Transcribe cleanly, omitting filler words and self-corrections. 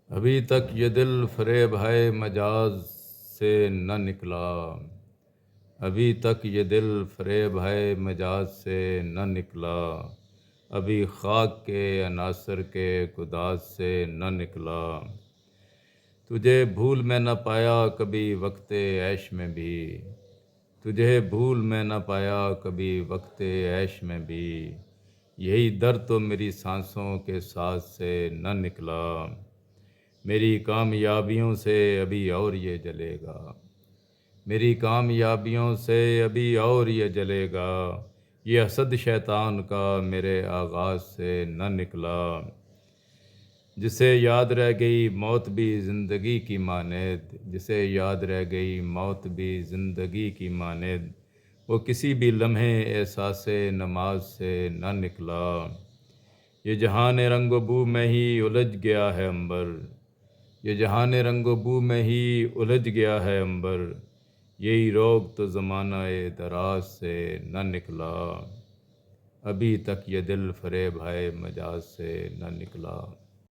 ابھی تک یہ دل فریب ہے مجاز سے نہ نکلا، ابھی تک یہ دل فریب ہے مجاز سے نہ نکلا، ابھی خاک کے عناصر کے گداز سے نہ نکلا۔ تجھے بھول میں نہ پایا کبھی وقت عیش میں بھی، تجھے بھول میں نہ پایا کبھی وقت عیش میں بھی، یہی درد تو میری سانسوں کے ساز سے نہ نکلا۔ میری کامیابیوں سے ابھی اور یہ جلے گا، میری کامیابیوں سے ابھی اور یہ جلے گا، یہ حسد شیطان کا میرے آغاز سے نہ نکلا۔ جسے یاد رہ گئی موت بھی زندگی کی مانند، جسے یاد رہ گئی موت بھی زندگی کی مانند، وہ کسی بھی لمحے احساس نماز سے نہ نکلا۔ یہ جہان رنگ و بو میں ہی الجھ گیا ہے عنبر، یہ جہان رنگ و بو میں ہی الجھ گیا ہے عنبر، یہی روگ تو زمانہ دراز سے نہ نکلا۔ ابھی تک یہ دل فریب ہے مجاز سے نہ نکلا۔